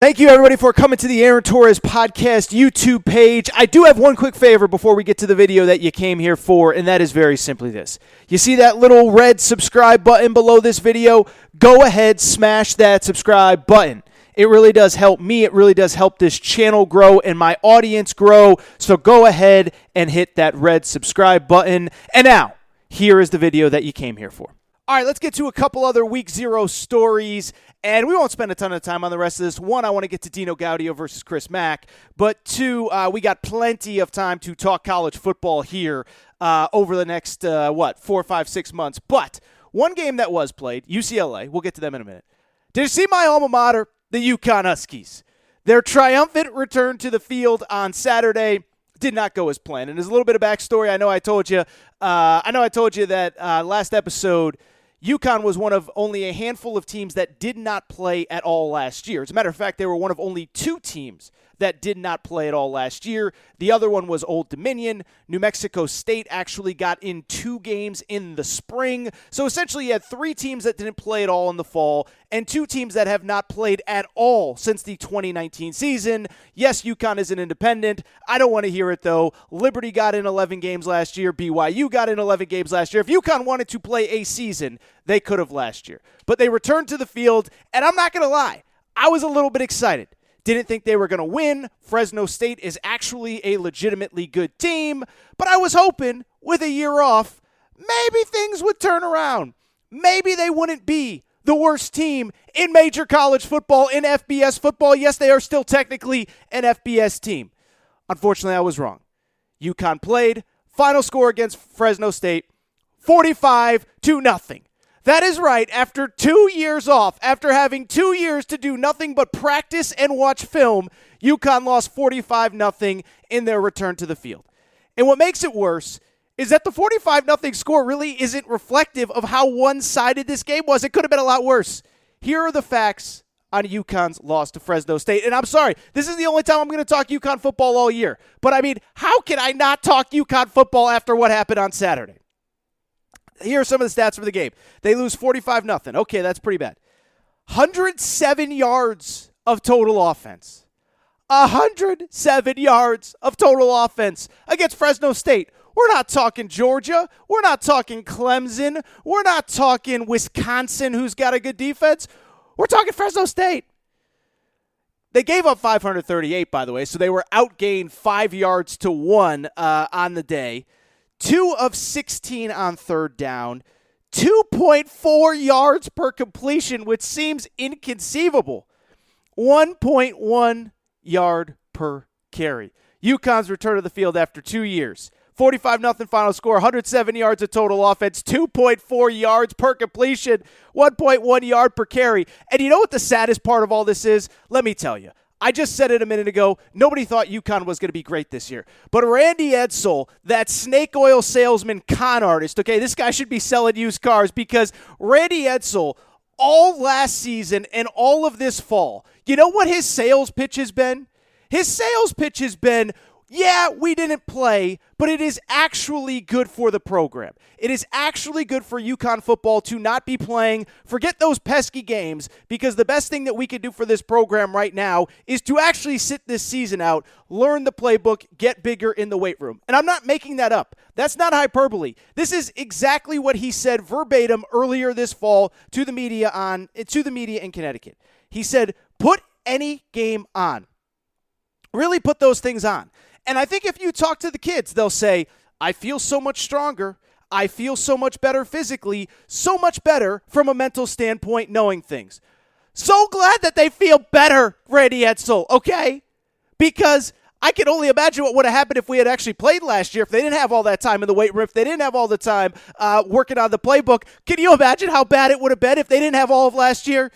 Thank you, everybody, for coming to the Aaron Torres Podcast YouTube page. I do have one quick favor before we get to the video that you came here for, and that is very simply this. You see that little red subscribe button below this video? Go ahead, smash that subscribe button. It really does help me. It really does help this channel grow and my audience grow. So go ahead and hit that red subscribe button. And now, here is the video that you came here for. All right, let's get to a couple other Week 0 stories. And we won't spend a ton of time on the rest of this. One, I want to get to Dino Gaudio versus Chris Mack. But two, we got plenty of time to talk college football here over the next, 4, 5, 6 months. But one game that was played, UCLA, we'll get to them in a minute. Did you see my alma mater, the UConn Huskies? Their triumphant return to the field on Saturday did not go as planned. And there's a little bit of backstory. I know I told you that last episode, UConn was one of only a handful of teams that did not play at all last year. As a matter of fact, they were one of only 2 teams that did not play at all last year. The other one was Old Dominion. New Mexico State actually got in 2 games in the spring. So essentially you had 3 teams that didn't play at all in the fall and 2 teams that have not played at all since the 2019 season. Yes, UConn is an independent. I don't want to hear it, though. Liberty got in 11 games last year. BYU got in 11 games last year. If UConn wanted to play a season, they could have last year. But they returned to the field, and I'm not going to lie. I was a little bit excited. Didn't think they were going to win. Fresno State is actually a legitimately good team. But I was hoping, with a year off, maybe things would turn around. Maybe they wouldn't be the worst team in major college football, in FBS football. Yes, they are still technically an FBS team. Unfortunately, I was wrong. UConn played. Final score against Fresno State, 45-0. That is right. After 2 years off, after having 2 years to do nothing but practice and watch film, UConn lost 45-0 in their return to the field. And what makes it worse is that the 45-0 score really isn't reflective of how one-sided this game was. It could have been a lot worse. Here are the facts on UConn's loss to Fresno State. And I'm sorry, this is the only time I'm going to talk UConn football all year. But I mean, how can I not talk UConn football after what happened on Saturday? Here are some of the stats for the game. They lose 45-0. Okay, that's pretty bad. 107 yards of total offense. 107 yards of total offense against Fresno State. We're not talking Georgia. We're not talking Clemson. We're not talking Wisconsin, who's got a good defense. We're talking Fresno State. They gave up 538, by the way, so they were outgained 5 yards to 1 on the day. 2 of 16 on third down, 2.4 yards per completion, which seems inconceivable. 1.1 yard per carry. UConn's return to the field after 2 years. 45-0 final score, 107 yards of total offense, 2.4 yards per completion, 1.1 yard per carry. And you know what the saddest part of all this is? Let me tell you. I just said it a minute ago. Nobody thought UConn was going to be great this year. But Randy Edsall, that snake oil salesman con artist, okay, this guy should be selling used cars because Randy Edsall, all last season and all of this fall, you know what his sales pitch has been? His sales pitch has been, yeah, we didn't play, but it is actually good for the program. It is actually good for UConn football to not be playing. Forget those pesky games, because the best thing that we could do for this program right now is to actually sit this season out, learn the playbook, get bigger in the weight room. And I'm not making that up. That's not hyperbole. This is exactly what he said verbatim earlier this fall to the media in Connecticut. He said, put any game on. Really put those things on. And I think if you talk to the kids, they'll say, I feel so much stronger. I feel so much better physically, so much better from a mental standpoint knowing things. So glad that they feel better, Randy Edsall, okay? Because I can only imagine what would have happened if we had actually played last year, if they didn't have all that time in the weight room, if they didn't have all the time working on the playbook. Can you imagine how bad it would have been if they didn't have all of last year?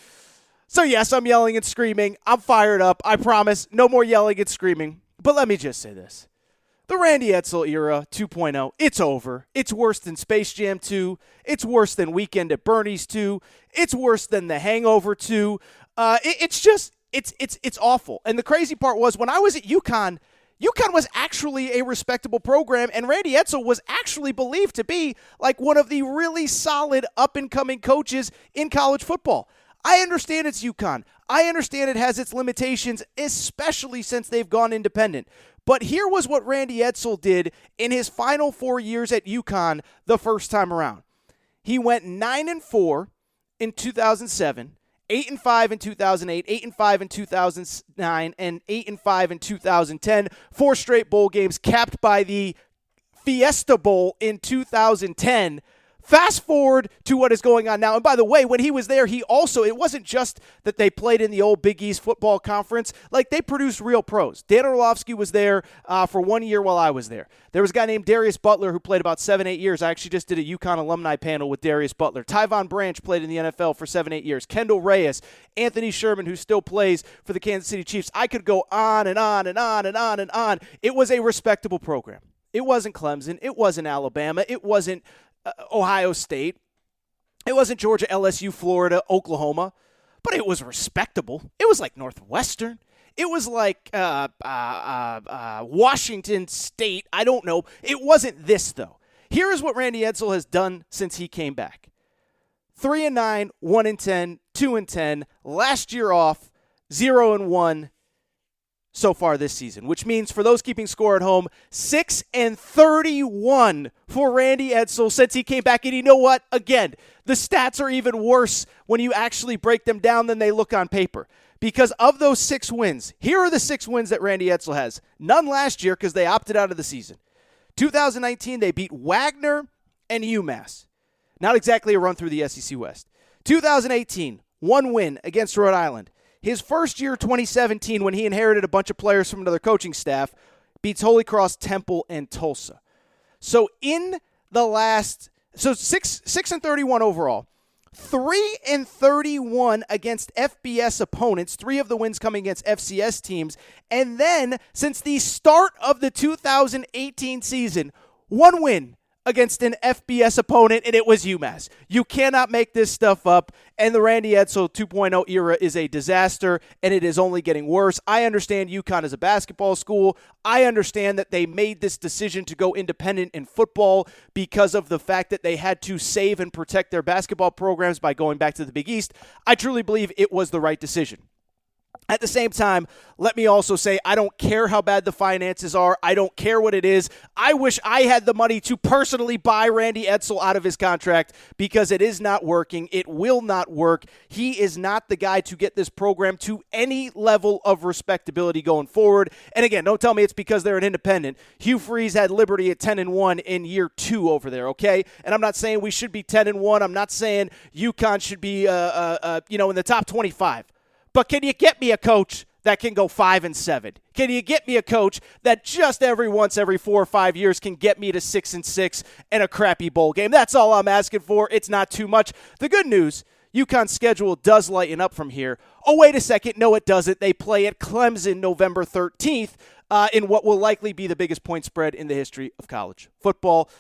So yes, I'm yelling and screaming. I'm fired up. I promise. No more yelling and screaming. But let me just say this. The Randy Edsall era 2.0, it's over. It's worse than Space Jam 2. It's worse than Weekend at Bernie's 2. It's worse than The Hangover 2. It's awful. And the crazy part was when I was at UConn was actually a respectable program, and Randy Edsall was actually believed to be like one of the really solid up-and-coming coaches in college football. I understand it's UConn. I understand it has its limitations, especially since they've gone independent. But here was what Randy Edsall did in his final 4 years at UConn the first time around. He went 9-4 in 2007, 8-5 in 2008, 8-5 in 2009, and 8-5 in 2010. 4 straight bowl games capped by the Fiesta Bowl in 2010. Fast forward to what is going on now. And by the way, when he was there, it wasn't just that they played in the old Big East football conference. Like, they produced real pros. Dan Orlovsky was there for 1 year while I was there. There was a guy named Darius Butler who played about 7-8 years. I actually just did a UConn alumni panel with Darius Butler. Tyvon Branch played in the NFL for 7-8 years. Kendall Reyes, Anthony Sherman, who still plays for the Kansas City Chiefs. I could go on and on and on and on and on. It was a respectable program. It wasn't Clemson. It wasn't Alabama. It wasn't Ohio State. It wasn't Georgia, LSU, Florida, Oklahoma, but it was respectable. It was like Northwestern. It was like Washington State. I don't know. It wasn't this, though. Here is what Randy Edsall has done since he came back. 3-9, 1-10, 2-10. Last year off, 0-1 so far this season, which means for those keeping score at home, 6-31 for Randy Edsall since he came back. And you know what? Again, the stats are even worse when you actually break them down than they look on paper. Because of those 6 wins, here are the 6 wins that Randy Edsall has. None last year because they opted out of the season. 2019, they beat Wagner and UMass. Not exactly a run through the SEC West. 2018, 1 win against Rhode Island. His first year, 2017, when he inherited a bunch of players from another coaching staff, beats Holy Cross, Temple, and Tulsa. So in the last, 6-31 overall, 3-31 against FBS opponents, 3 of the wins coming against FCS teams, and then since the start of the 2018 season, 1 win against an FBS opponent, and it was UMass. You cannot make this stuff up, and the Randy Edsall 2.0 era is a disaster, and it is only getting worse. I understand UConn is a basketball school. I understand that they made this decision to go independent in football because of the fact that they had to save and protect their basketball programs by going back to the Big East. I truly believe it was the right decision. At the same time, let me also say, I don't care how bad the finances are. I don't care what it is. I wish I had the money to personally buy Randy Edsall out of his contract because it is not working. It will not work. He is not the guy to get this program to any level of respectability going forward. And again, don't tell me it's because they're an independent. Hugh Freeze had Liberty at 10-1 in year 2 over there, okay? And I'm not saying we should be 10-1. I'm not saying UConn should be, in the top 25. But can you get me a coach that can go 5-7? Can you get me a coach that just every 4 or 5 years can get me to 6-6 and a crappy bowl game? That's all I'm asking for. It's not too much. The good news, UConn's schedule does lighten up from here. Oh, wait a second. No, it doesn't. They play at Clemson November 13th in what will likely be the biggest point spread in the history of college football.